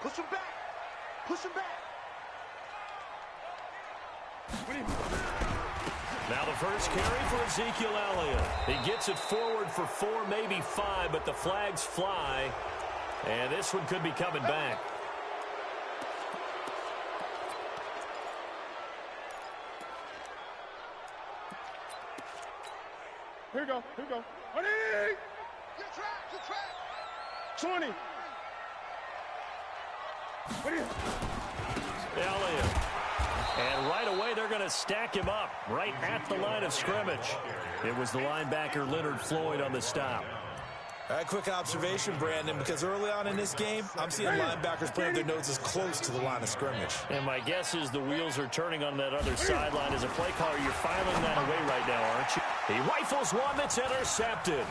Push him back. Push him back. Now the first carry for Ezekiel Elliott. He gets it forward for 4, maybe 5, but the flags fly. And this one could be coming back. Here we go. Here we go. 20. Good track. Good track. 20. Elliott. And right away, they're going to stack him up right at the line of scrimmage. It was the linebacker Leonard Floyd on the stop. All right, quick observation, Brandon, because early on in this game, I'm seeing linebackers putting their noses close to the line of scrimmage. And my guess is the wheels are turning on that other sideline. As a play caller, you're filing that away right now, aren't you? He rifles one that's intercepted.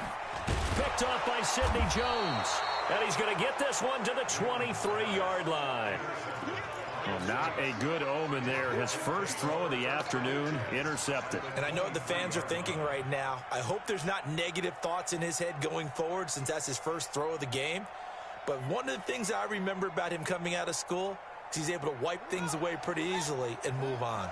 Picked off by Sidney Jones. And he's going to get this one to the 23-yard line. Well, not a good omen there. His first throw of the afternoon, intercepted. And I know what the fans are thinking right now. I hope there's not negative thoughts in his head going forward since that's his first throw of the game. But one of the things I remember about him coming out of school is he's able to wipe things away pretty easily and move on.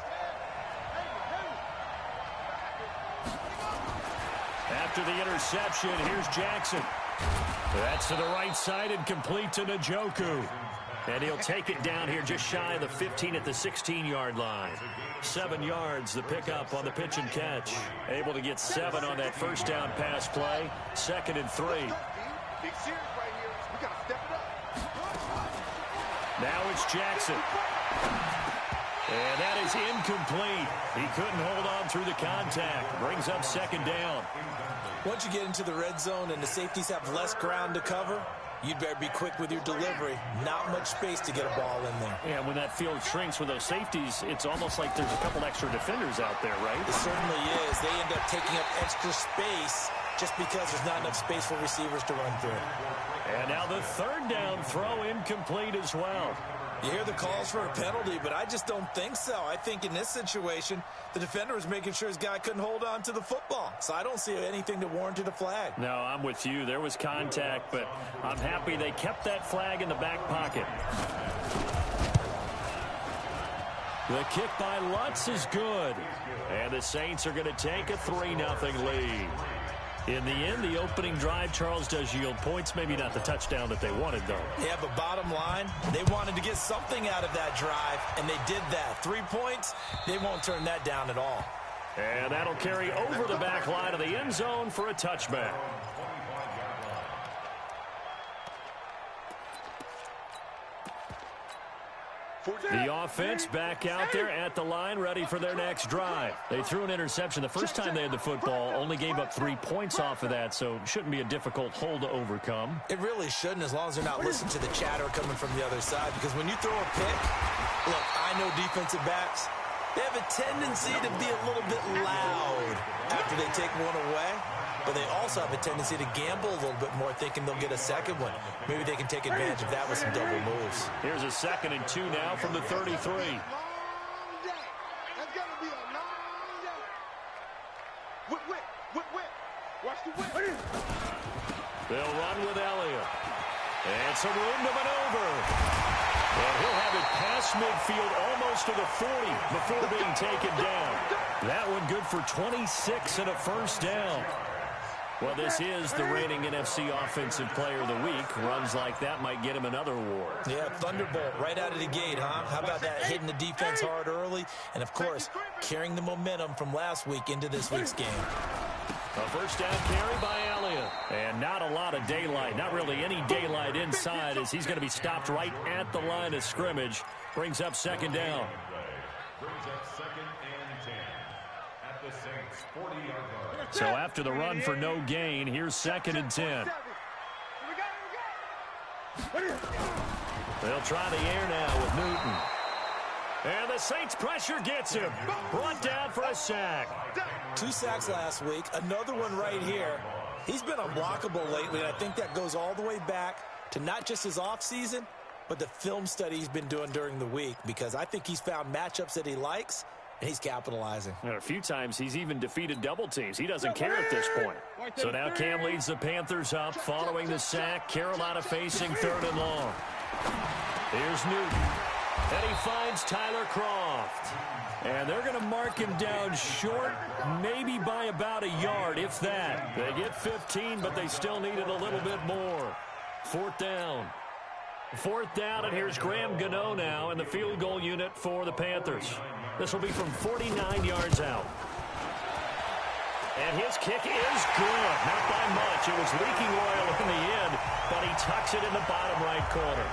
After the interception, here's Jackson. That's to the right side and complete to Njoku. And he'll take it down here just shy of the 15 at the 16-yard line. 7 yards, the pickup on the pitch and catch. Able to get 7 on that first down pass play. 2nd and 3. Big series right here. We got to step it up. Now it's Jackson. And that is incomplete. He couldn't hold on through the contact. Brings up 2nd down. Once you get into the red zone and the safeties have less ground to cover, you'd better be quick with your delivery. Not much space to get a ball in there. Yeah, when that field shrinks with those safeties, it's almost like there's a couple extra defenders out there, right? It certainly is. They end up taking up extra space just because there's not enough space for receivers to run through. And now the 3rd down throw incomplete as well. You hear the calls for a penalty, but I just don't think so. I think in this situation, the defender was making sure his guy couldn't hold on to the football. So I don't see anything that warranted a flag. No, I'm with you. There was contact, but I'm happy they kept that flag in the back pocket. The kick by Lutz is good. And the Saints are going to take a 3-0 lead. In the end, the opening drive, Charles, does yield points. Maybe not the touchdown that they wanted, though. Yeah, but bottom line, they wanted to get something out of that drive, and they did that. 3 points, they won't turn that down at all. And that'll carry over the back line of the end zone for a touchback. The offense back out there at the line, ready for their next drive. They threw an interception the first time they had the football, only gave up 3 points off of that, so shouldn't be a difficult hole to overcome. It really shouldn't, as long as they're not listening to the chatter coming from the other side, because when you throw a pick, look, I know defensive backs, they have a tendency to be a little bit loud after they take one away, but they also have a tendency to gamble a little bit more, thinking they'll get a second one. Maybe they can take advantage of that with some double moves. Here's a 2nd and 2 now from the 33. That's going to be a long day. Whip. Watch the whip. They'll run with Elliott. And some room to maneuver. And he'll have it past midfield almost to the 40 before being taken down. That one good for 26 and a first down. Well, this is the reigning NFC Offensive Player of the Week. Runs like that might get him another award. Yeah, Thunderbolt right out of the gate, huh? How about that, hitting the defense hard early? And, of course, carrying the momentum from last week into this week's game. A first down carry by Elliott. And not a lot of daylight, not really any daylight inside, as he's going to be stopped right at the line of scrimmage. Brings up 2nd down. So after the run for no gain, here's 2nd and 10. They'll try the air now with Newton. And the Saints pressure gets him. Brought down for a sack. 2 sacks last week, another one right here. He's been unblockable lately, and I think that goes all the way back to not just his offseason, but the film study he's been doing during the week, because I think he's found matchups that he likes, and he's capitalizing. And a few times he's even defeated double teams. He doesn't care at this point. So now Cam leads the Panthers up following the sack. Carolina facing 3rd and long. Here's Newton. And he finds Tyler Croft. And they're going to mark him down short, maybe by about a yard, if that. They get 15, but they still needed a little bit more. Fourth down. Fourth down, and here's Graham Gano now in the field goal unit for the Panthers. This will be from 49 yards out. And his kick is good. Not by much. It was leaking oil in the end, but he tucks it in the bottom right corner.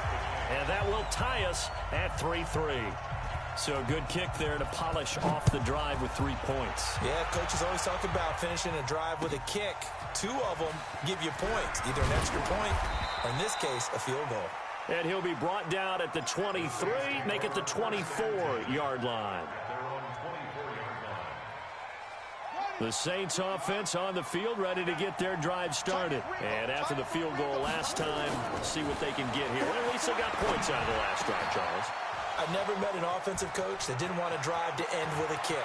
And that will tie us at 3-3. So a good kick there to polish off the drive with 3 points. Yeah, coaches always talk about finishing a drive with a kick. 2 of them give you points, either an extra point or, in this case, a field goal. And he'll be brought down at the 23, make it the 24-yard line. The Saints offense on the field, ready to get their drive started. And after the field goal last time, see what they can get here. Well, at least they got points out of the last drive, Charles. I never met an offensive coach that didn't want to drive to end with a kick.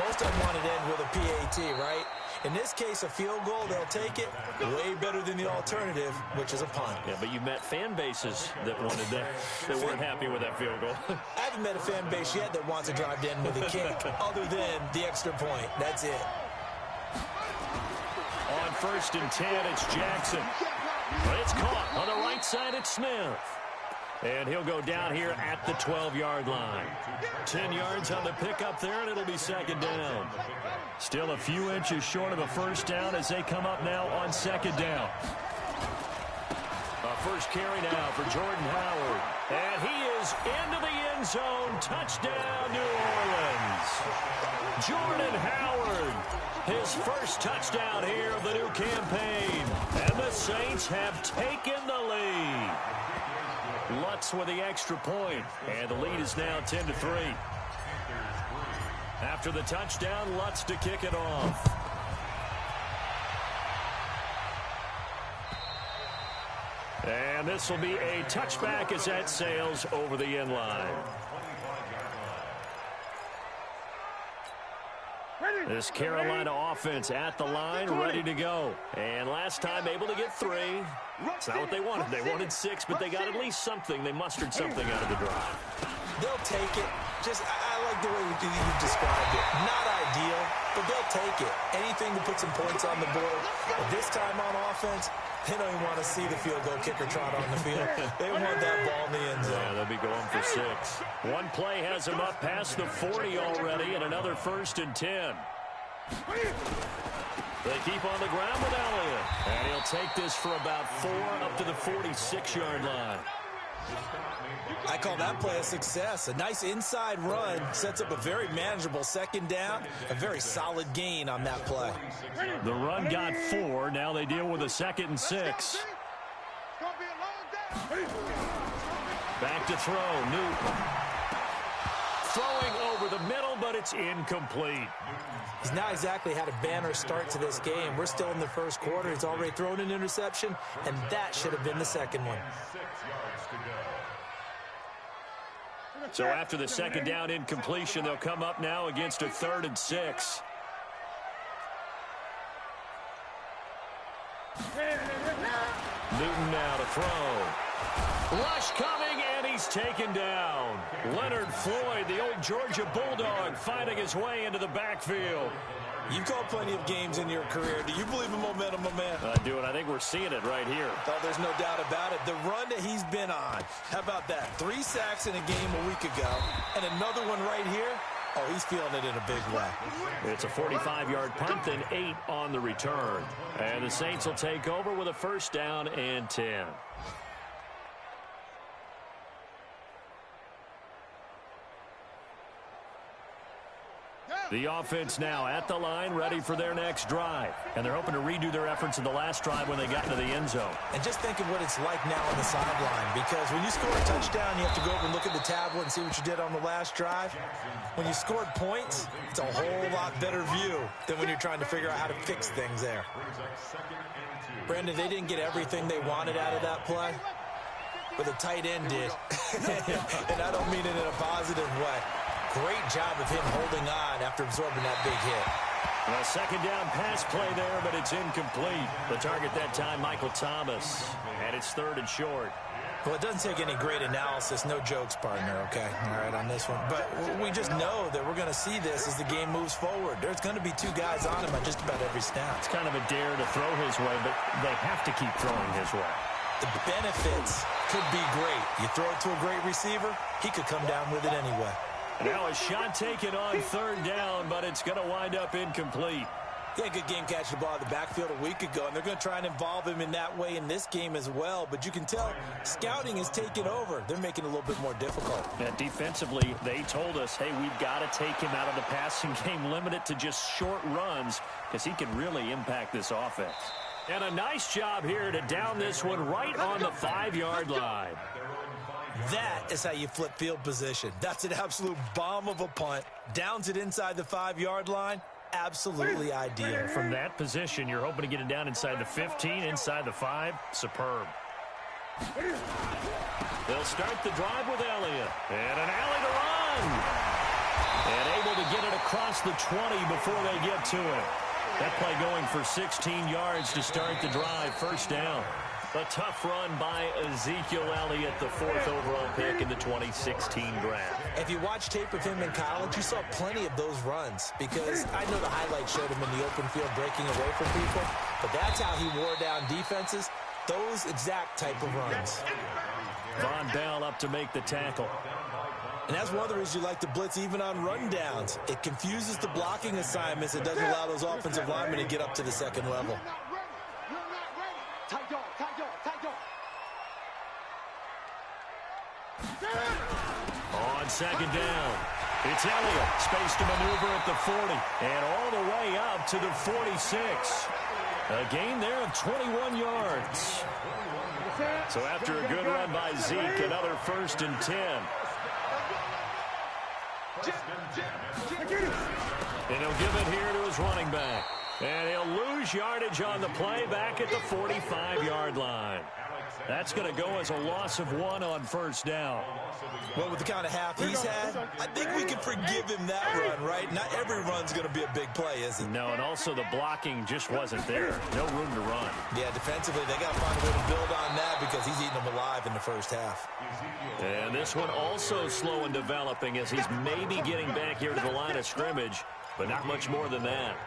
Most of them wanted to end with a PAT, right? In this case, a field goal, they'll take it. Way better than the alternative, which is a punt. Yeah, but you've met fan bases that wanted that, that weren't happy with that field goal. I haven't met a fan base yet that wants to drive to end with a kick, other than the extra point. That's it. On 1st and 10, it's Jackson. But it's caught. On the right side, it's Smith. And he'll go down here at the 12-yard line. 10 yards on the pickup there, and it'll be second down. Still a few inches short of a first down as they come up now on second down. First carry now for Jordan Howard. And he is into the end zone. Touchdown, New Orleans. Jordan Howard, his first touchdown here of the new campaign. And the Saints have taken the lead. Lutz with the extra point, and the lead is now 10-3. After the touchdown, Lutz to kick it off. And this will be a touchback as that sails over the end line. This Carolina offense at the line, ready to go. And last time able to get 3. It's not what they wanted. They wanted 6, but they got at least something. They mustered something out of the drive. They'll take it. I like the way you described it. Not ideal, but they'll take it. Anything to put some points on the board. But this time on offense, they don't even want to see the field goal kicker trot on the field. They want that ball in the end zone. Yeah, they'll be going for 6. One play has them up past the 40 already, and another 1st and 10. They keep on the ground with Elliott. And he'll take this for about 4 up to the 46-yard line. I call that play a success. A nice inside run sets up a very manageable second down. A very solid gain on that play. The run got 4. Now they deal with a 2nd and 6. Back to throw. Newton. Throwing over the middle, but it's incomplete. He's not exactly had a banner start to this game. We're still in the first quarter. He's already thrown an interception, and that should have been the second one. So after the second down incompletion, they'll come up now against a 3rd and 6. Newton now to throw. Rush coming, and he's taken down. Leonard Floyd, the old Georgia Bulldog, finding his way into the backfield. You've called plenty of games in your career. Do you believe in momentum, my man? I do, and I think we're seeing it right here. Oh, there's no doubt about it. The run that he's been on. How about that? 3 sacks in a game a week ago, and another one right here. Oh, he's feeling it in a big way. It's a 45-yard punt, then 8 on the return. And the Saints will take over with a 1st down and 10. The offense now at the line, ready for their next drive. And they're hoping to redo their efforts in the last drive when they got into the end zone. And just think of what it's like now on the sideline, because when you score a touchdown, you have to go over and look at the tablet and see what you did on the last drive. When you scored points, it's a whole lot better view than when you're trying to figure out how to fix things there. Brandon, they didn't get everything they wanted out of that play, but the tight end did. And I don't mean it in a positive way. Great job of him holding on after absorbing that big hit. A 2nd down pass play there, but it's incomplete. The target that time, Michael Thomas. And it's 3rd and short. Well, it doesn't take any great analysis. No jokes, partner, okay? All right, on this one. But we just know that we're going to see this as the game moves forward. There's going to be two guys on him on just about every snap. It's kind of a dare to throw his way, but they have to keep throwing his way. The benefits could be great. You throw it to a great receiver, he could come down with it anyway. Now a shot taken on third down, but it's going to wind up incomplete. He had a good game catching the ball in the backfield a week ago, and they're going to try and involve him in that way in this game as well. But you can tell scouting is taking over. They're making it a little bit more difficult. Yeah, defensively, they told us, hey, we've got to take him out of the passing game, limit it to just short runs, because he can really impact this offense. And a nice job here to down this one right on the 5-yard line. That is how you flip field position. That's an absolute bomb of a punt. Downs it inside the 5-yard line. Absolutely ideal. From that position, you're hoping to get it down inside the 15, inside the 5. Superb. They'll start the drive with Elliott. And an alley to run. And able to get it across the 20 before they get to it. That play going for 16 yards to start the drive. First down. A tough run by Ezekiel Elliott, the 4th overall pick in the 2016 draft. If you watch tape of him in college, you saw plenty of those runs because I know the highlights showed him in the open field breaking away from people, but that's how he wore down defenses, those exact type of runs. Von Bell up to make the tackle. And that's one of the reasons you like to blitz even on rundowns. It confuses the blocking assignments. It doesn't allow those offensive linemen to get up to the second level. On second down, it's Elliott. Space to maneuver at the 40 and all the way up to the 46. A gain there of 21 yards. So after a good run by Zeke, another 1st and 10. And he'll give it here to his running back. And he'll lose yardage on the play back at the 45-yard line. That's going to go as a loss of 1 on first down. Well, with the kind of half he's had, I think we can forgive him that run, right? Not every run's going to be a big play, is it? No, and also the blocking just wasn't there. No room to run. Yeah, defensively, they got to find a way to build on that because he's eating them alive in the first half. And this one also slow and developing as he's maybe getting back here to the line of scrimmage, but not much more than that.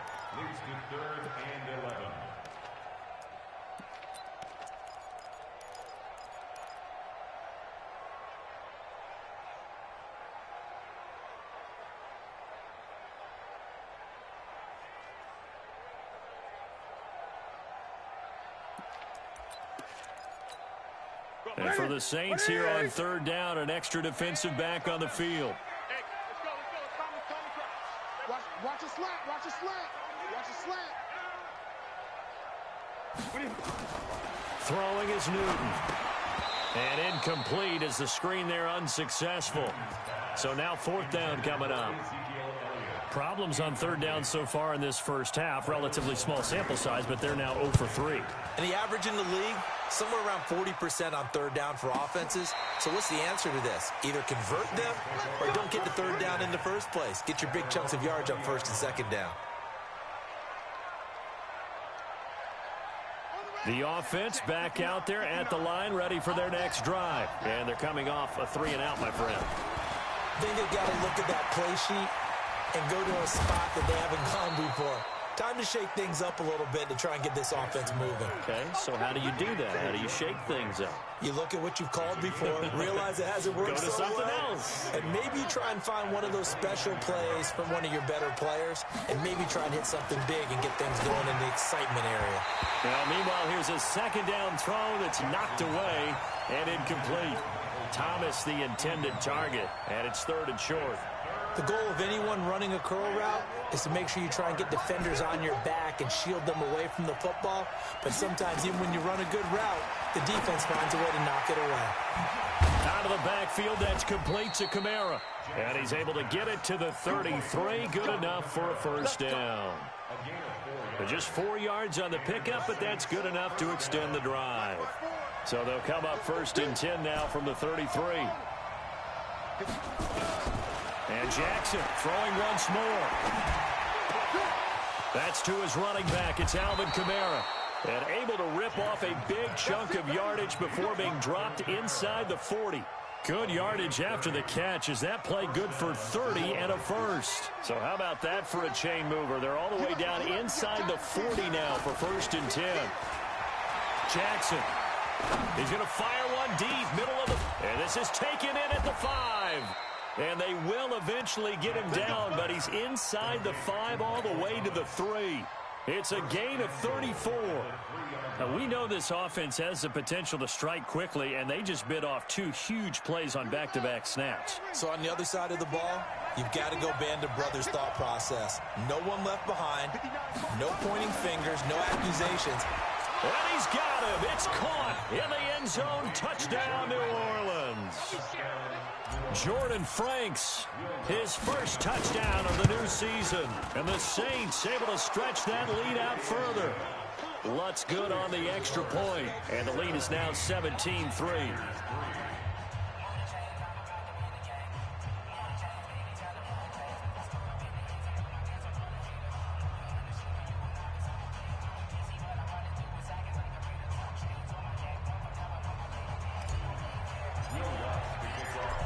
And for the Saints here on third down, an extra defensive back on the field. Hey, let's go. Watch a slant. Watch a slant. Throwing is Newton. And incomplete as the screen there unsuccessful. So now 4th down coming up. Problems on third down so far in this first half. Relatively small sample size, but they're now 0 for 3. And the average in the league, somewhere around 40% on third down for offenses. So what's the answer to this? Either convert them or don't get the third down in the first place. Get your big chunks of yards on first and second down. The offense back out there at the line, ready for their next drive. And they're coming off a 3-and-out, my friend. I think they've got to look at that play sheet and go to a spot that they haven't gone before. Time to shake things up a little bit to try and get this offense moving. Okay, so how do you do that? How do you shake things up? You look at what you've called before, realize it hasn't worked Go to so something well, else. and maybe try and find one of those special plays from one of your better players, and maybe try and hit something big and get things going in the excitement area. Now, meanwhile, here's a second down throw that's knocked away and incomplete. Thomas, the intended target, and it's 3rd and short. The goal of anyone running a curl route is to make sure you try and get defenders on your back and shield them away from the football. But sometimes even when you run a good route, the defense finds a way to knock it away. Out of the backfield, that's complete to Kamara. And he's able to get it to the 33. Good enough for a first down. But just 4 yards on the pickup, but that's good enough to extend the drive. So they'll come up 1st and 10 now from the 33. And Jackson throwing once more. That's to his running back. It's Alvin Kamara. And able to rip off a big chunk of yardage before being dropped inside the 40. Good yardage after the catch. Is that play good for 30 and a first? So how about that for a chain mover? They're all the way down inside the 40 now for 1st and 10. Jackson. He's going to fire one deep, middle of the... And this is taken in at the 5. And they will eventually get him down, but he's inside the 5 all the way to the 3. It's a gain of 34. Now, we know this offense has the potential to strike quickly, and they just bit off 2 huge plays on back-to-back snaps. So on the other side of the ball, you've got to go Band of Brothers thought process. No one left behind, no pointing fingers, no accusations. And he's got him. It's caught in the end zone. Touchdown, New Orleans. Jordan Franks, his first touchdown of the new season. And the Saints able to stretch that lead out further. Lutz good on the extra point. And the lead is now 17-3.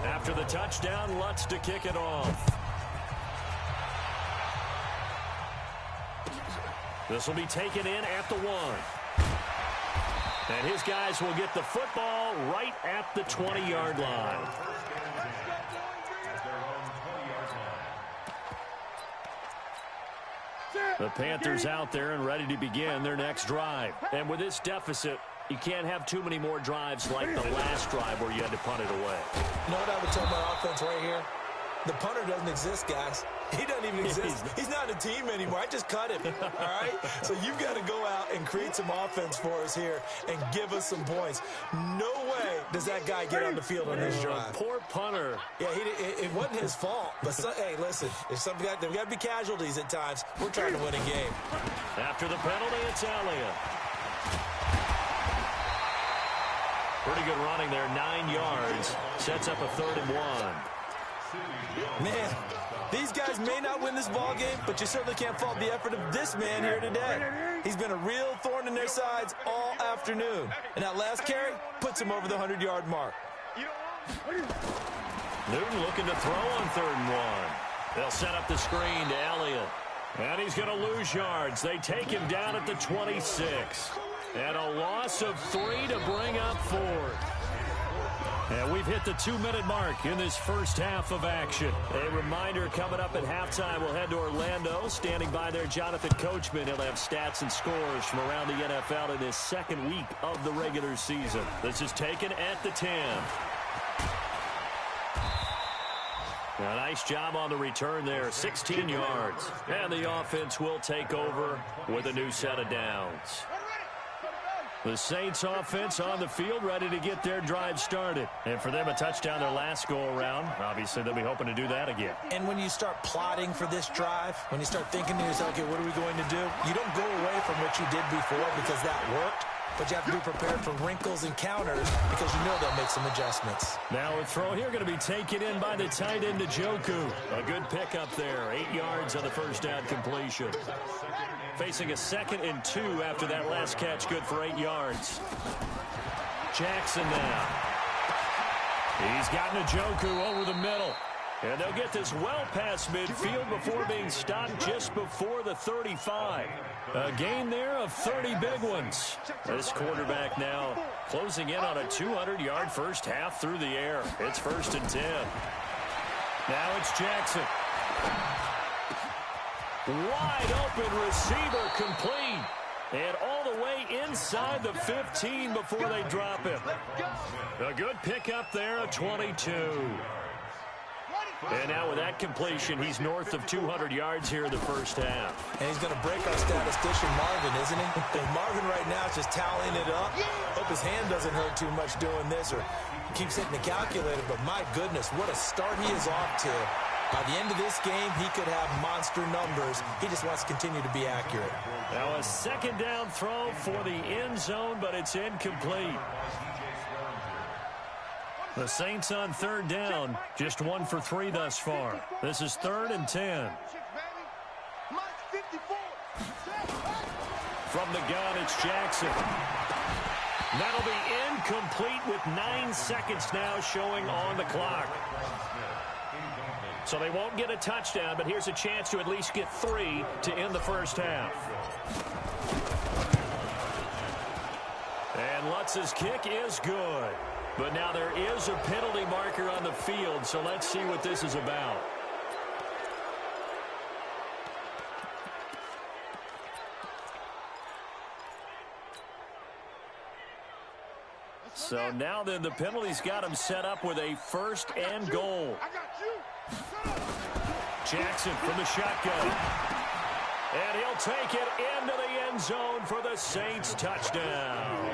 After the touchdown, Lutz to kick it off. This will be taken in at the 1. And his guys will get the football right at the 20-yard line. The Panthers out there and ready to begin their next drive. And with this deficit, you can't have too many more drives like the last drive where you had to punt it away. You know what I would tell my offense right here? The punter doesn't exist, guys. He doesn't even exist. He's not a team anymore. I just cut him, all right? So you've got to go out and create some offense for us here and give us some points. No way does that guy get on the field on this drive. Poor punter. Yeah, it wasn't his fault. But, hey, listen, if there've got to be casualties at times. We're trying to win a game. After the penalty, it's Elliott. Pretty good running there, 9 yards. Sets up a 3rd and 1. Man, these guys may not win this ball game, but you certainly can't fault the effort of this man here today. He's been a real thorn in their sides all afternoon. And that last carry puts him over the 100-yard mark. Newton looking to throw on 3rd and 1. They'll set up the screen to Elliott. And he's going to lose yards. They take him down at the 26. And a loss of 3 to bring up 4th. And we've hit the 2-minute mark in this first half of action. A reminder coming up at halftime, we'll head to Orlando. Standing by there, Jonathan Coachman. He'll have stats and scores from around the NFL in his 2nd week of the regular season. This is taken at the 10. A nice job on the return there, 16 yards. And the offense will take over with a new set of downs. The Saints offense on the field ready to get their drive started. And for them, a touchdown their last go-around. Obviously, they'll be hoping to do that again. And when you start plotting for this drive, when you start thinking to yourself, okay, what are we going to do? You don't go away from what you did before because that worked. But you have to be prepared for wrinkles and counters because you know they'll make some adjustments. Now a throw here going to be taken in by the tight end, Njoku. A good pickup there. 8 yards on the first down completion. Facing a 2nd and 2 after that last catch, good for 8 yards. Jackson now. He's got Njoku over the middle. And they'll get this well past midfield before being stopped just before the 35. A gain there of 30 big ones. This quarterback now closing in on a 200-yard first half through the air. It's 1st and 10. Now it's Jackson. Wide open receiver complete. And all the way inside the 15 before they drop him. A good pickup there, a 22. And now with that completion, he's north of 200 yards here in the first half. And he's going to break our statistician Marvin, isn't he? And Marvin right now is just tallying it up. Hope his hand doesn't hurt too much doing this or keeps hitting the calculator. But my goodness, what a start he is off to. By the end of this game, he could have monster numbers. He just wants to continue to be accurate. Now a 2nd down throw for the end zone, but it's incomplete. The Saints on 3rd down, just 1 for 3 thus far. This is 3rd and 10. From From the gun, it's Jackson. That'll be incomplete with 9 seconds now showing on the clock. So they won't get a touchdown, but here's a chance to at least get 3 to end the first half. And Lutz's kick is good. But now there is a penalty marker on the field, so let's see what this is about. So now then the penalty's got him set up with a 1st and goal. Jackson from the shotgun. And he'll take it into the end zone for the Saints touchdown.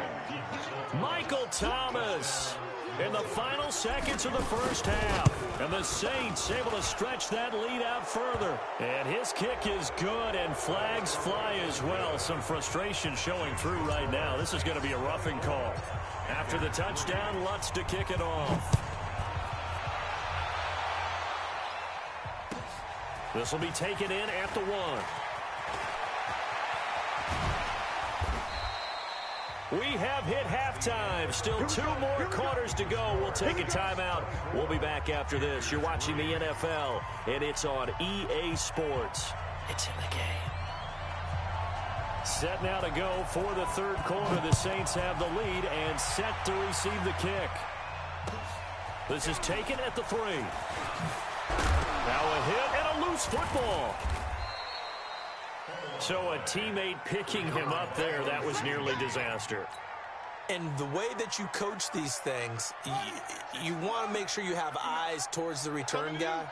Michael Thomas in the final seconds of the first half. And the Saints able to stretch that lead out further. And his kick is good, and flags fly as well. Some frustration showing through right now. This is going to be a roughing call. After the touchdown, Lutz to kick it off. This will be taken in at the 1. We have hit halftime. Still 2 more quarters to go. We'll take a timeout. We'll be back after this. You're watching the NFL, and it's on EA Sports. It's in the game. Set now to go for the 3rd quarter. The Saints have the lead and set to receive the kick. This is taken at the 3. Now a hit and a loose football. So a teammate picking him up there, that was nearly disaster. And the way that you coach these things, you want to make sure you have eyes towards the return guy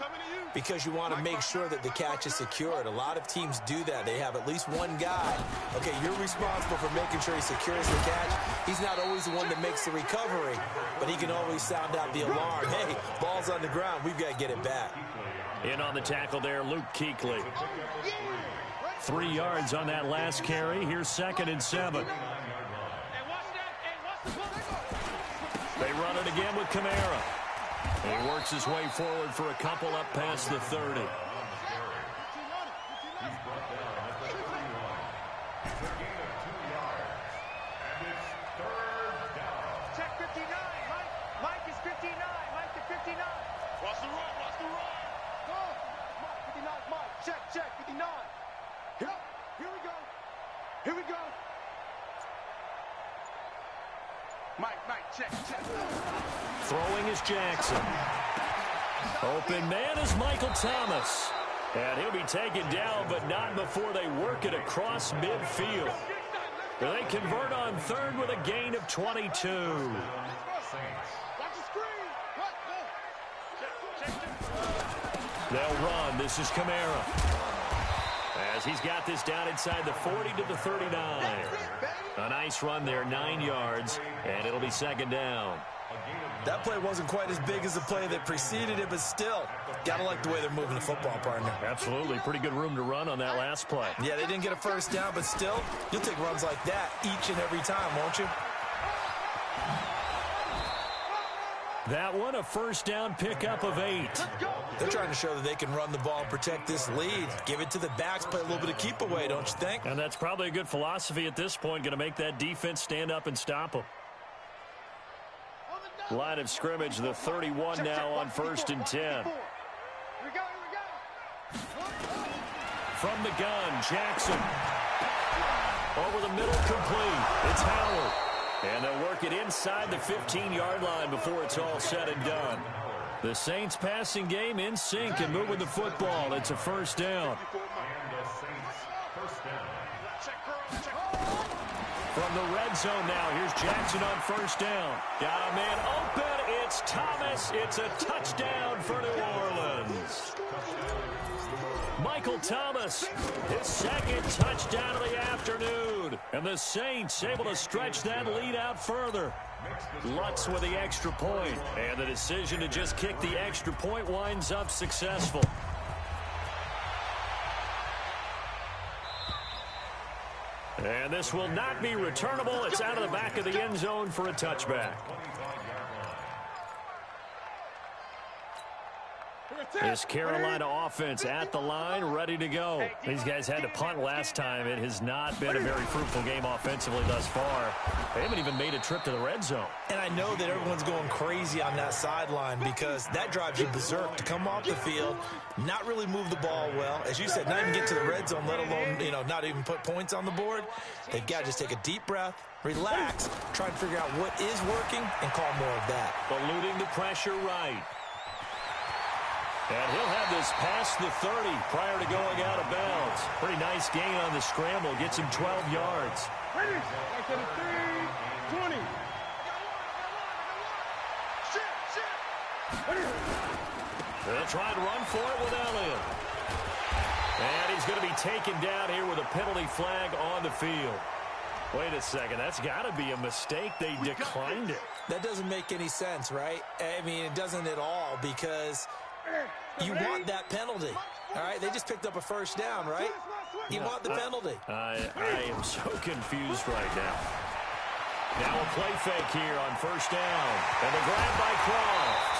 because you want to make sure that the catch is secured. A lot of teams do that. They have at least one guy. Okay, you're responsible for making sure he secures the catch. He's not always the one that makes the recovery, but he can always sound out the alarm. Hey, ball's on the ground. We've got to get it back. In on the tackle there, Luke Kuechly. 3 yards on that last carry. Here's 2nd and 7. They run it again with Kamara. And he works his way forward for a couple up past the 30. Check 59. Mike is 59. Mike to 59. Watch the run. Watch the run. Go. Mike, 59. Mike. Check. 59. Here we go. Here we go. Mike, check. Throwing is Jackson. Open man is Michael Thomas. And he'll be taken down, but not before they work it across midfield. They convert on 3rd with a gain of 22. They'll run. This is Kamara. As he's got this down inside the 40 to the 39. A nice run there, 9 yards, and it'll be 2nd down. That play wasn't quite as big as the play that preceded it, but still, got to like the way they're moving the football, partner. Absolutely. Pretty good room to run on that last play. Yeah, they didn't get a 1st down, but still, you'll take runs like that each and every time, won't you? That one, a 1st down pickup of 8. They're trying to show that they can run the ball and protect this lead. Give it to the backs, play a little bit of keep away, don't you think? And that's probably a good philosophy at this point, going to make that defense stand up and stop them. Line of scrimmage, the 31 now on 1st and 10. Here we go. From the gun, Jackson. Over the middle, complete. It's Howard. And they'll work it inside the 15-yard line before it's all said and done. The Saints passing game in sync and moving the football. It's a 1st down. From the red zone now, here's Jackson on 1st down. Got a man open. It's Thomas. It's a touchdown for New Orleans. Michael Thomas, his 2nd touchdown of the afternoon. And the Saints able to stretch that lead out further. Lutz with the extra point. And the decision to just kick the extra point winds up successful. And this will not be returnable. It's out of the back of the end zone for a touchback. This Carolina offense at the line, ready to go. These guys had to punt last time. It has not been a very fruitful game offensively thus far. They haven't even made a trip to the red zone. And I know that everyone's going crazy on that sideline because that drives you berserk to come off the field, not really move the ball well. As you said, not even get to the red zone, let alone, not even put points on the board. They've got to just take a deep breath, relax, try and figure out what is working, and call more of that. Eluding the pressure right. And he'll have this past the 30 prior to going out of bounds. Pretty nice gain on the scramble. Gets him 12 yards. Ready? Back to the 3, 20. They'll try and run for it with Elliott. And he's going to be taken down here with a penalty flag on the field. Wait a second. That's got to be a mistake. They declined it. That doesn't make any sense, right? I mean, it doesn't at all because you want that penalty. All right, they just picked up a first down, right? You want the penalty. I am so confused right now. Now a play fake here on first down. And the grab by Croft.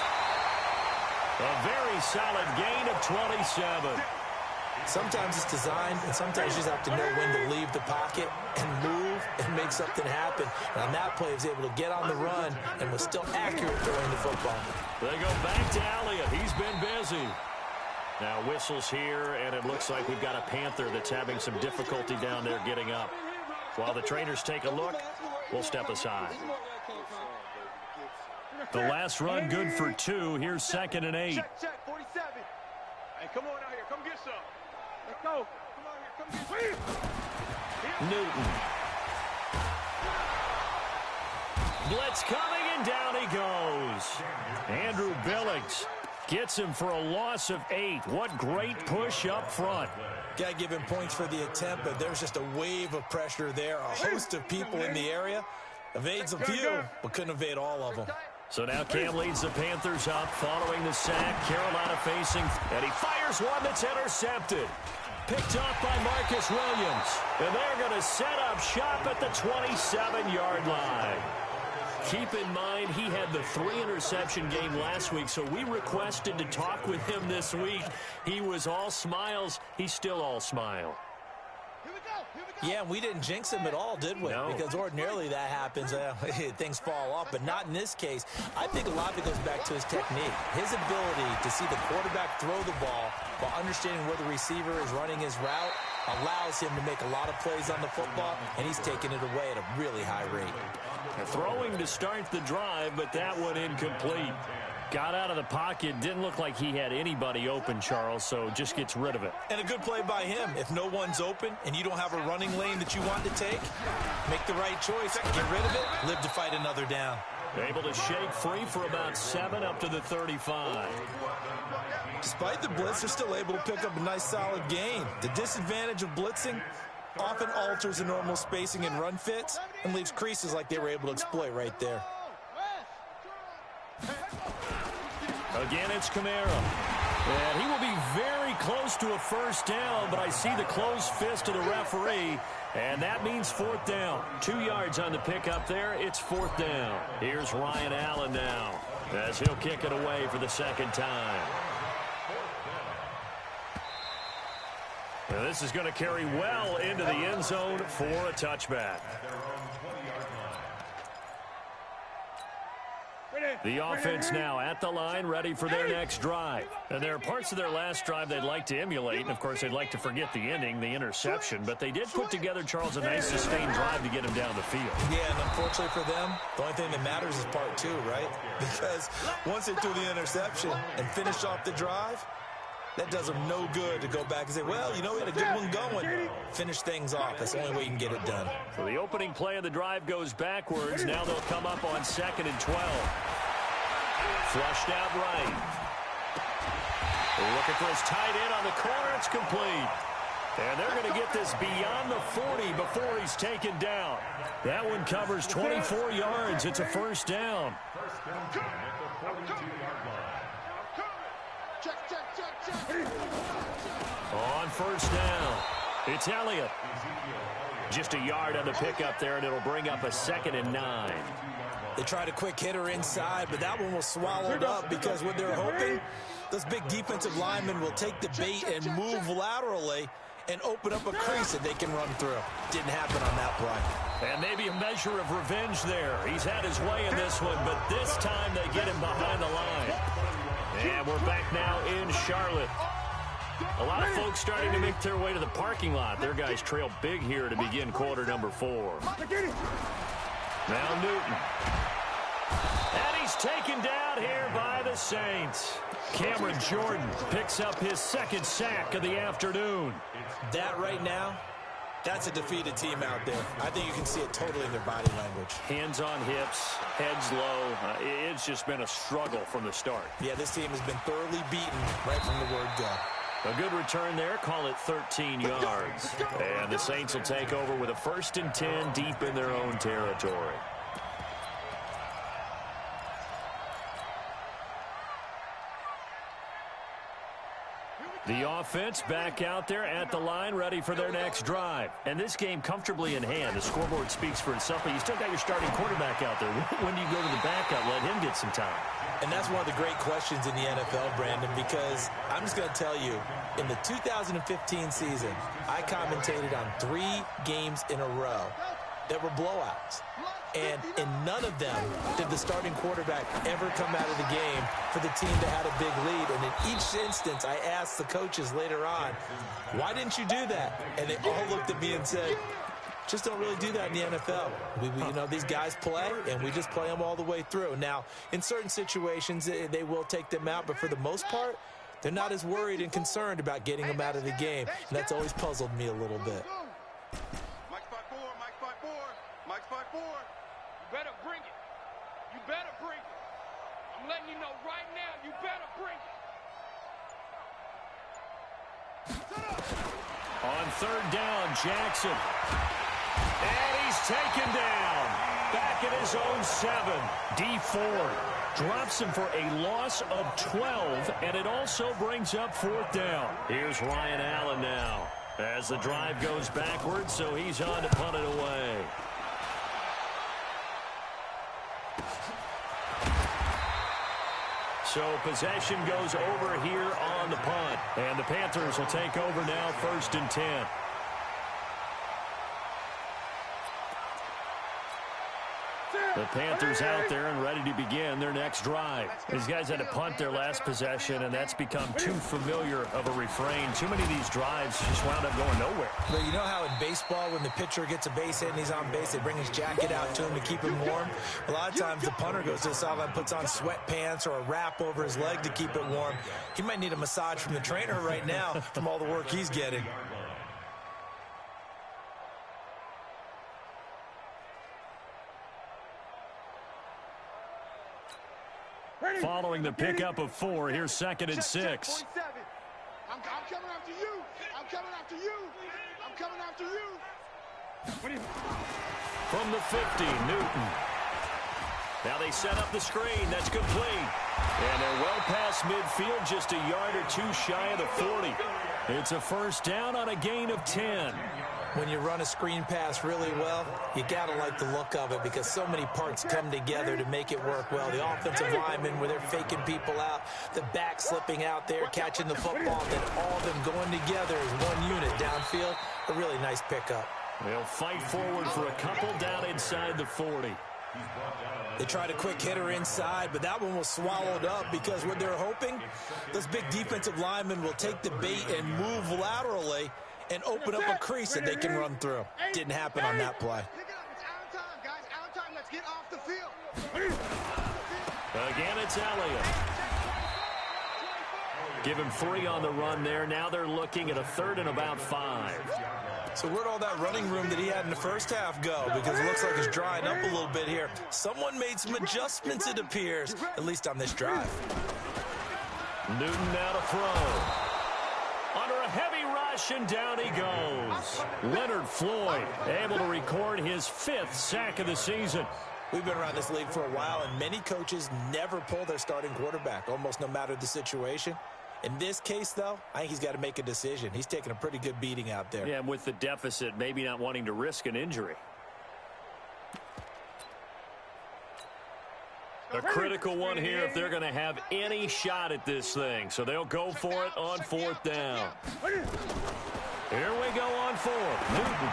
A very solid gain of 27. Sometimes it's designed, and sometimes you just have to know when to leave the pocket and move and make something happen. And on that play, he was able to get on the run and was still accurate throwing the football. They go back to Elliott. He's been busy. Now whistles here, and it looks like we've got a Panther that's having some difficulty down there getting up. While the trainers take a look, we'll step aside. The last run good for 2. Here's 2nd and 8. Check, 47. Hey, come on out here. Come get some. Let's go. Come on here. Come get some. Newton. Blitz coming, and down he goes. Andrew Billings gets him for a loss of 8. What great push up front. Got to give him points for the attempt, but there's just a wave of pressure there. A host of people in the area. Evades a few, but couldn't evade all of them. So now Cam leads the Panthers up following the sack. Carolina facing, and he fires one that's intercepted. Picked off by Marcus Williams. And they're going to set up shop at the 27-yard line. Keep in mind, he had the 3-interception game last week, so we requested to talk with him this week. He was all smiles. He's still all smile. Yeah, we didn't jinx him at all, did we? No. Because ordinarily that happens. Things fall off, but not in this case. I think a lot of it goes back to his technique. His ability to see the quarterback throw the ball while understanding where the receiver is running his route allows him to make a lot of plays on the football, and he's taking it away at a really high rate. Throwing to start the drive, but that one incomplete. Got out of the pocket, didn't look like he had anybody open, Charles, so just gets rid of it. And a good play by him. If no one's open and you don't have a running lane that you want to take, make the right choice, get rid of it, live to fight another down. Able to shake free for about 7 up to the 35. Despite the blitz, they're still able to pick up a nice solid gain. The disadvantage of blitzing often alters the normal spacing and run fits and leaves creases like they were able to exploit right there. Again, it's Kamara. And he will be very close to a first down, but I see the closed fist of the referee, and that means 4th down. 2 yards on the pickup there. It's 4th down. Here's Ryan Allen now as he'll kick it away for the 2nd time. Now this is going to carry well into the end zone for a touchback. The offense now at the line, ready for their next drive. And there are parts of their last drive they'd like to emulate. And, of course, they'd like to forget the ending, the interception. But they did put together, Charles, a nice sustained drive to get him down the field. Yeah, and unfortunately for them, the only thing that matters is part 2, right? Because once they threw the interception and finished off the drive, that does them no good to go back and say, well, you know, we had a good one going. Finish things off. That's the only way you can get it done. So the opening play of the drive goes backwards. Now they'll come up on 2nd and 12. Flushed out right. Looking for his tight end on the corner. It's complete. And they're going to get this beyond the 40 before he's taken down. That one covers 24 yards. It's a first down. On first down, it's Elliott. Just a yard on the pickup there, and it'll bring up a 2nd and 9. They tried a quick hitter inside, but that one was swallowed up because what they're hoping, those big defensive linemen will take the bait and move laterally and open up a crease that they can run through. Didn't happen on that play. And maybe a measure of revenge there. He's had his way in this one, but this time they get him behind the line. And we're back now in Charlotte. A lot of folks starting to make their way to the parking lot. Their guys trail big here to begin quarter number 4. Now Newton. And he's taken down here by the Saints. Cameron Jordan picks up his second sack of the afternoon. That right now, that's a defeated team out there. I think you can see it totally in their body language. Hands on hips, heads low. It's just been a struggle from the start. Yeah, this team has been thoroughly beaten right from the word go. A good return there, call it 13 yards. And the Saints will take over with a 1st and 10 deep in their own territory. The offense back out there at the line, ready for their next drive. And this game comfortably in hand. The scoreboard speaks for itself, but you still got your starting quarterback out there. When do you go to the backup, let him get some time? And that's one of the great questions in the NFL, Brandon, because I'm just going to tell you, in the 2015 season, I commentated on 3 games in a row that were blowouts. And in none of them did the starting quarterback ever come out of the game for the team that had a big lead. And in each instance, I asked the coaches later on, why didn't you do that? And they all looked at me and said, just don't really do that in the NFL. You know, these guys play, and we just play them all the way through. Now, in certain situations, they will take them out, but for the most part, they're not as worried and concerned about getting them out of the game. And that's always puzzled me a little bit. Mike's 5-4, Mike's 5-4, Mike's 5-4. You better bring it. You better bring it. I'm letting you know right now, you better bring it. On 3rd down, Jackson. And he's taken down. Back at his own 7. D Ford drops him for a loss of 12, and it also brings up 4th down. Here's Ryan Allen now as the drive goes backwards, so he's on to punt it away. So possession goes over here on the punt. And the Panthers will take over now, 1st and 10. The Panthers out there and ready to begin their next drive. These guys had to punt their last possession, and that's become too familiar of a refrain. Too many of these drives just wound up going nowhere. But you know how in baseball, when the pitcher gets a base hit and he's on base, they bring his jacket out to him to keep him warm? A lot of times the punter goes to the sideline, puts on sweatpants or a wrap over his leg to keep it warm. He might need a massage from the trainer right now from all the work he's getting. Following the pickup of 4, here's 2nd and 6. I'm coming after you. I'm coming after you. I'm coming after you. From the 50, Newton. Now they set up the screen. That's complete. And they're well past midfield, just a yard or 2 shy of the 40. It's a 1st down on a gain of 10. When you run a screen pass really well, you got to like the look of it because so many parts come together to make it work well. The offensive linemen, where they're faking people out, the back slipping out there, catching the football, then all of them going together as one unit downfield. A really nice pickup. They'll fight forward for a couple down inside the 40. They tried a quick hitter inside, but that one was swallowed up because what they're hoping, those big defensive linemen will take the bait and move laterally and open up a crease that they can run through. Didn't happen on that play. It's out of time, guys. Out of time. Let's get off the field. Again, it's Elliott. Give him 3 on the run there. Now they're looking at a 3rd and about 5. So where'd all that running room that he had in the first half go? Because it looks like it's drying up a little bit here. Someone made some adjustments, it appears, at least on this drive. Newton now to throw. Under a heavy rush, and down he goes. Leonard Floyd able to record his 5th sack of the season. We've been around this league for a while, and many coaches never pull their starting quarterback, almost no matter the situation. In this case, though, I think he's got to make a decision. He's taking a pretty good beating out there. Yeah, and with the deficit, maybe not wanting to risk an injury. A critical one here if they're going to have any shot at this thing. So they'll go for it on fourth down. Here we go on fourth. Newton.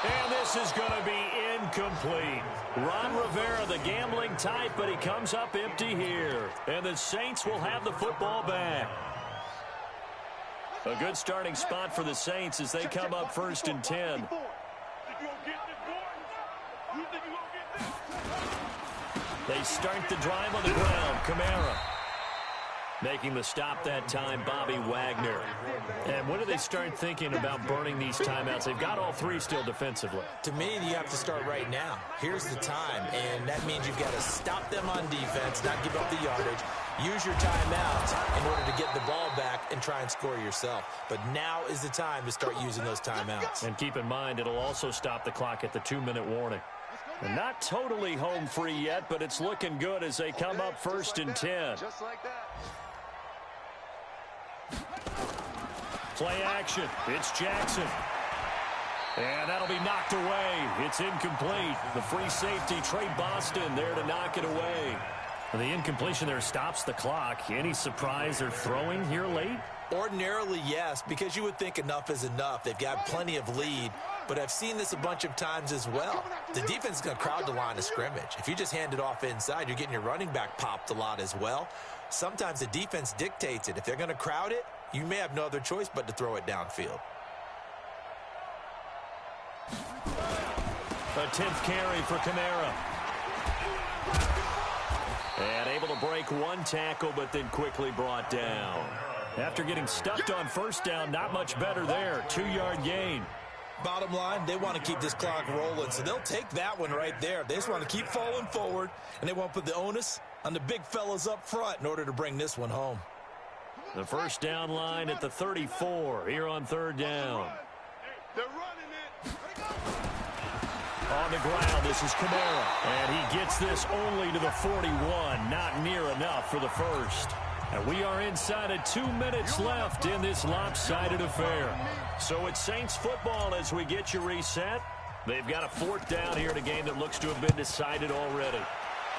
And this is going to be incomplete. Ron Rivera, the gambling type, but he comes up empty here. And the Saints will have the football back. A good starting spot for the Saints as they come up 1st and 10. They start the drive on the ground. Kamara making the stop that time, Bobby Wagner. And when do they start thinking about burning these timeouts? They've got all three still defensively. To me, you have to start right now. Here's the time, and that means you've got to stop them on defense, not give up the yardage. Use your timeouts in order to get the ball back and try and score yourself. But now is the time to start using those timeouts. And keep in mind, it'll also stop the clock at the 2-minute warning. And not totally home free yet, but it's looking good as they come up 1st and 10. Just like that. Play action. It's Jackson. And that'll be knocked away. It's incomplete. The free safety, Trey Boston, there to knock it away. The incompletion there stops the clock. Any surprise they're throwing here late? Ordinarily, yes, because you would think enough is enough. They've got plenty of lead, but I've seen this a bunch of times as well. The defense is going to crowd the line of scrimmage. If you just hand it off inside, you're getting your running back popped a lot as well. Sometimes the defense dictates it. If they're going to crowd it, you may have no other choice but to throw it downfield. A 10th carry for Kamara. And able to break one tackle, but then quickly brought down. After getting stuffed on 1st down, not much better there. 2-yard gain. Bottom line, they want to keep this clock rolling, so they'll take that one right there. They just want to keep falling forward, and they want to put the onus on the big fellas up front in order to bring this one home. The 1st down line at the 34 here on 3rd down. They're running it. On the ground, this is Kamara. And he gets this only to the 41. Not near enough for the first. And we are inside of 2 minutes left in this lopsided affair. So it's Saints football as we get you reset. They've got a 4th down here in a game that looks to have been decided already.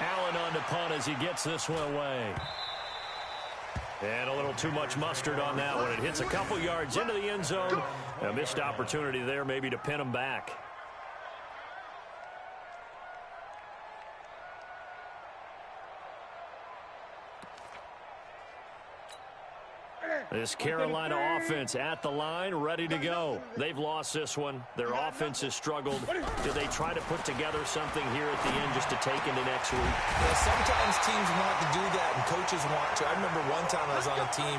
Allen on the punt as he gets this one away. And a little too much mustard on that one. It hits a couple yards into the end zone. A missed opportunity there maybe to pin him back. This Carolina offense at the line, ready to go. They've lost this one. Their offense has struggled. Do they try to put together something here at the end just to take into next week? Yeah, sometimes teams want to do that and coaches want to. I remember one time I was on a team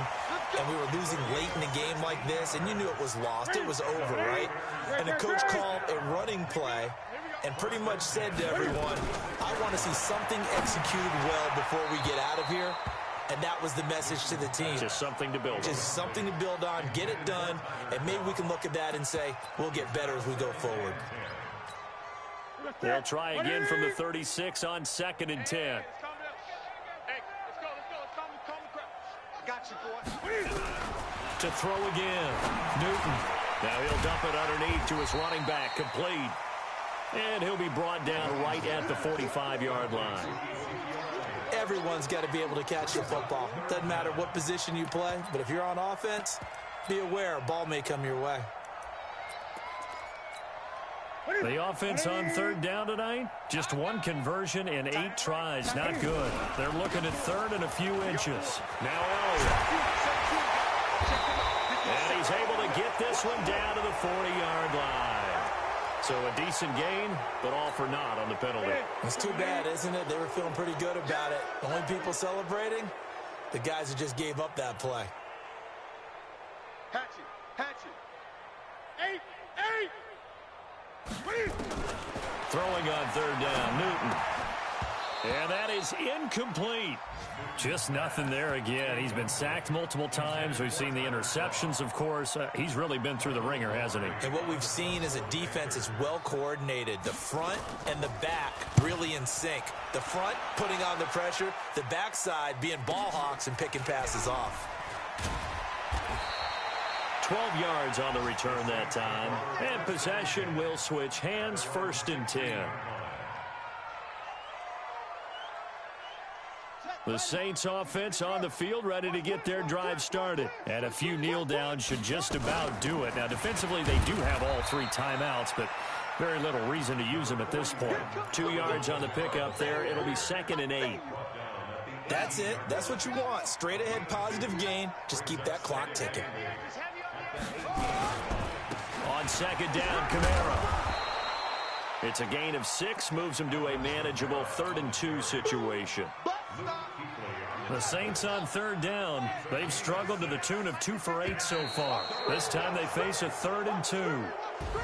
and we were losing late in the game like this, and you knew it was lost. It was over, right? And the coach called a running play and pretty much said to everyone, I want to see something executed well before we get out of here. And that was the message to the team. Just something to build on. Just something to build on, get it done, and maybe we can look at that and say, we'll get better as we go forward. They'll try again from the 36 on 2nd and 10. Hey, let's go. Got you, boy. To throw again. Newton. Now he'll dump it underneath to his running back. Complete. And he'll be brought down right at the 45-yard line. Everyone's got to be able to catch the football. Doesn't matter what position you play, but if you're on offense, be aware a ball may come your way. The offense on 3rd down tonight, just one conversion in 8 tries. Not good. They're looking at 3rd and a few inches. Now Elliott. And he's able to get this one down to the 40-yard line. So a decent gain, but all for naught on the penalty. It's too bad, isn't it? They were feeling pretty good about it. The only people celebrating, the guys who just gave up that play. Hatchet. 8. Throwing on 3rd down, Newton. And that is incomplete. Just nothing there again. He's been sacked multiple times. We've seen the interceptions, of course. He's really been through the ringer, hasn't he? And what we've seen is a defense that's well coordinated. The front and the back really in sync. The front putting on the pressure. The backside being ball hawks and picking passes off. 12 yards on the return that time. And possession will switch hands, 1st and 10. The Saints offense on the field, ready to get their drive started. And a few kneel downs should just about do it. Now, defensively, they do have all 3 timeouts, but very little reason to use them at this point. 2 yards on the pickup there. It'll be 2nd and 8. That's it. That's what you want. Straight ahead positive gain. Just keep that clock ticking. On 2nd down, Kamara. It's a gain of 6, moves him to a manageable 3rd and 2 situation. The Saints on 3rd down. They've struggled to the tune of 2 for 8 so far. This time they face a 3rd and 2.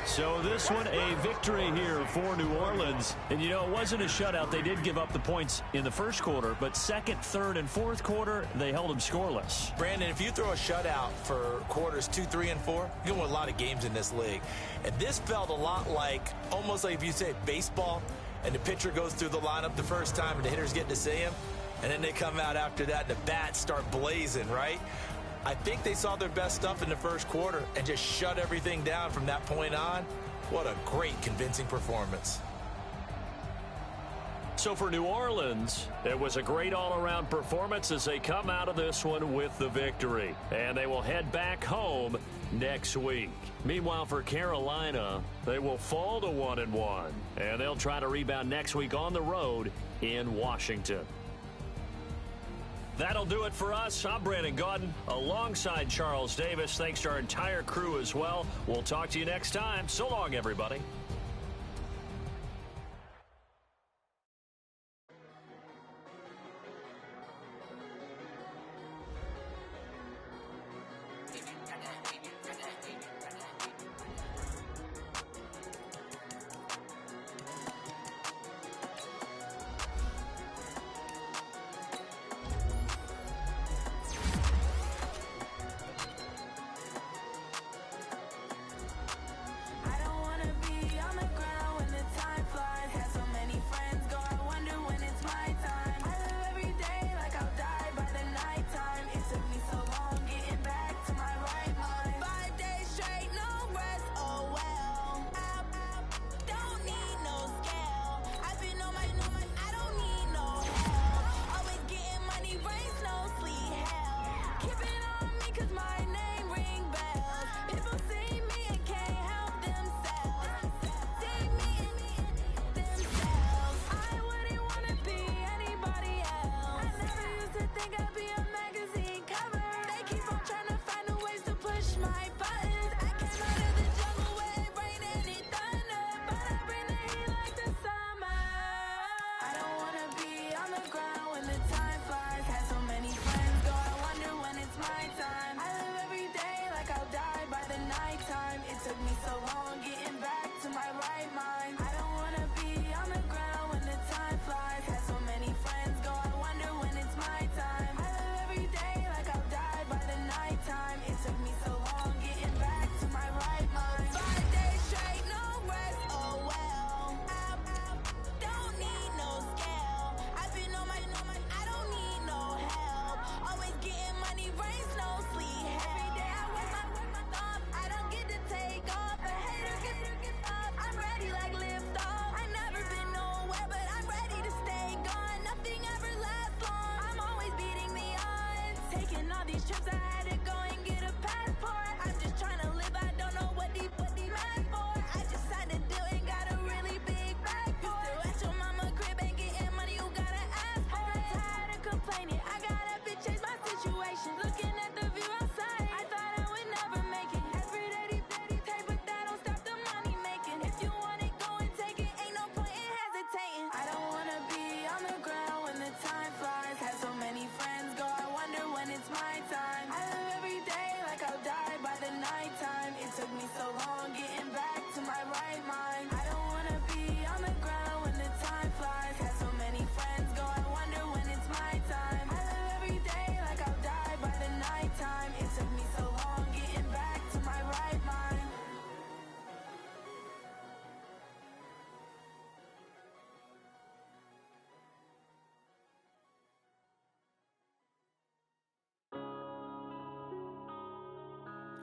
So this one a victory here for New Orleans. And, you know, it wasn't a shutout. They did give up the points in the first quarter, but 2nd, 3rd, and 4th quarter, they held them scoreless. Brandon, if you throw a shutout for quarters 2, 3, and 4, you can win a lot of games in this league. And this felt a lot like, almost like if you say baseball, and the pitcher goes through the lineup the first time and the hitters get to see him, and then they come out after that and the bats start blazing, right? I think they saw their best stuff in the first quarter and just shut everything down from that point on. What a great, convincing performance. So for New Orleans, it was a great all-around performance as they come out of this one with the victory. And they will head back home next week. Meanwhile, for Carolina, they will fall to 1-1. And they'll try to rebound next week on the road in Washington. That'll do it for us. I'm Brandon Gaudin alongside Charles Davis. Thanks to our entire crew as well. We'll talk to you next time. So long, everybody.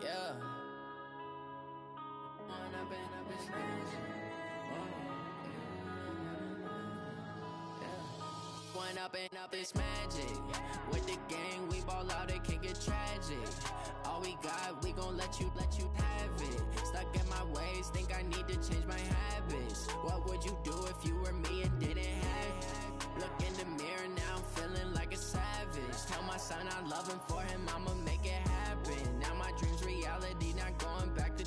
Yeah. One up, it's magic. With the gang, we ball out, it can get tragic. All we got, we gon' let you have it. Stuck in my ways, think I need to change my habits. What would you do if you were me and didn't have it? Look in the mirror, now I'm feeling like a savage. Tell my son I love him, for him I'ma make it happen. Now my dream's reality, not going back to.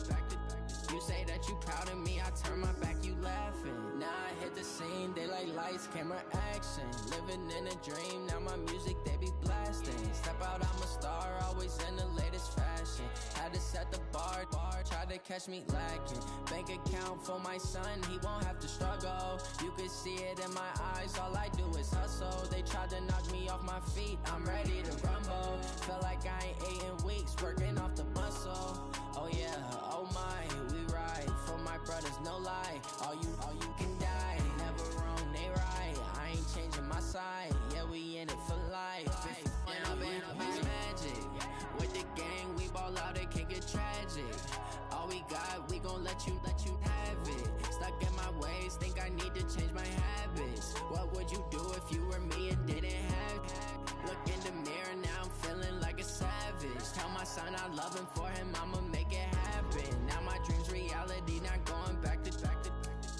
You say that you proud of me, I turn my back, you laughing. Now I hit the scene, they like lights, camera, action. Living in a dream, now my music, they be blasting. Step out, I'm a star, always in the latest fashion. Had to set the bar, try to catch me lacking. Bank account for my son, he won't have to struggle. You can see it in my eyes, all I do is hustle. They tried to knock me off my feet, I'm ready to rumble. Feel like I ain't ate in weeks, working off the muscle. Oh yeah, oh my, we ride for my brothers, no lie. All you can die, never wrong, they right. I ain't changing my side, yeah, we in it for life. And up, it's magic. With the gang, we ball out, it can get tragic. All we got, we gon' let you have it. Stuck in my ways, think I need to change my habits. What would you do if you were me and didn't have it? Look in the mirror, now I'm feeling like a savage. Tell my son I love him, for him I'ma make it happen. Now my dream's reality, not going back to.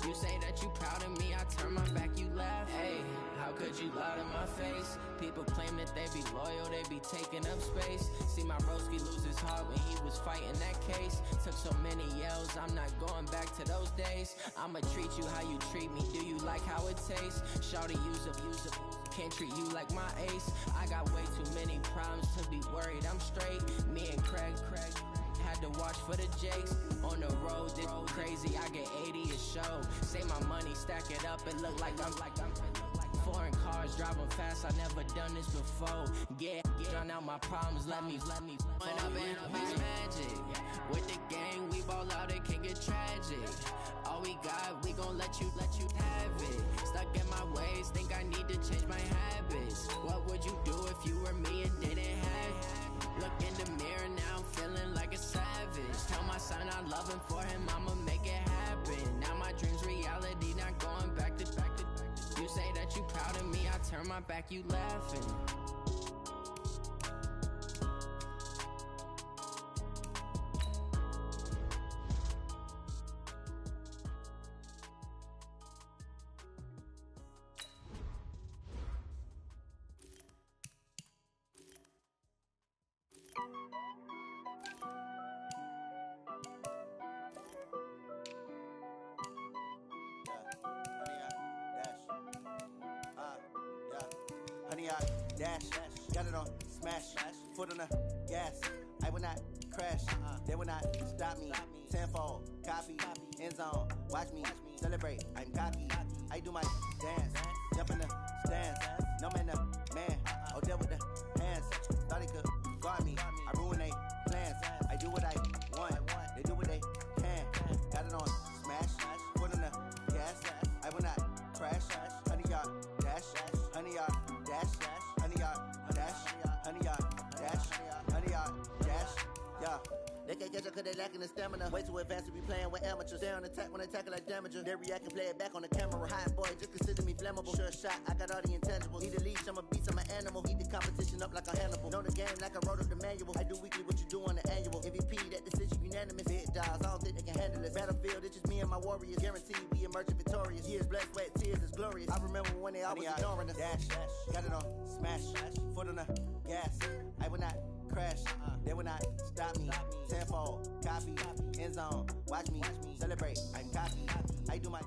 You say that you proud of me, I turn my back, you laugh. Hey, how could you lie to my face? People claim that they be loyal, they be taking up space. See my broski lose his heart when he was fighting that case. Took so many yells, I'm not going back to those days. I'ma treat you how you treat me, do you like how it tastes? Shawty, use up, can't treat you like my ace. I got way too many problems to be worried, I'm straight. Me and Craig had to watch for the Jakes. On the road, this crazy, I get 80 a show. Say my money, stack it up, it look like I'm foreign cars, driving fast, I never done this before. Get drown out my problems, let me Up, it's magic. With the gang, we ball out, it can get tragic. All we got, we gon' let you have it. Stuck in my ways, think I need to change my habits. What would you do if you were me and didn't have it? Look in the mirror, now I'm feeling like a savage. Tell my son I love him, for him I'ma make it happen. Now my dream's reality, not going back to. You say that you proud of me, I turn my back, you laughing. Honey, I dash, got it on smash, foot on the gas. I will not crash, they will not stop me. Tenfold, copy, end zone, watch me celebrate. I'm cocky, I do my dance, jump in the stands. No man, the man, oh there with the hands. Thought he could guard me, I ruin they plans. I do what I want, they do what they can. Got it on smash, foot on the gas. I will not crash, honey, y'all dash, honey, y'all dash, honey, y'all dash, honey, y'all dash, honey, y'all dash, yeah. They can't catch up cause they lacking the stamina. Way too advanced to be playing with amateurs. They on attack when they tackle like damager. They react and play it back on the camera. Hot boy, just consider me flammable. Sure shot, I got all the intangibles. Need a leash, I'm a beast, I'm an animal. Eat the competition up like a Hannibal. Know the game like I wrote up the manual. I do weekly what you do on the annual. MVP, that decision unanimous. Big dogs, I don't think they can handle this. Battlefield, it's just me and my warriors. Guaranteed we emerging victorious. Years, blood, sweat, tears, it's glorious. I remember when they always ignoring us. Dash, got it on smash, foot on the gas. I will not crash, they will not stop me. Tenfold, copy, end zone, watch me celebrate. I'm cocky, I do my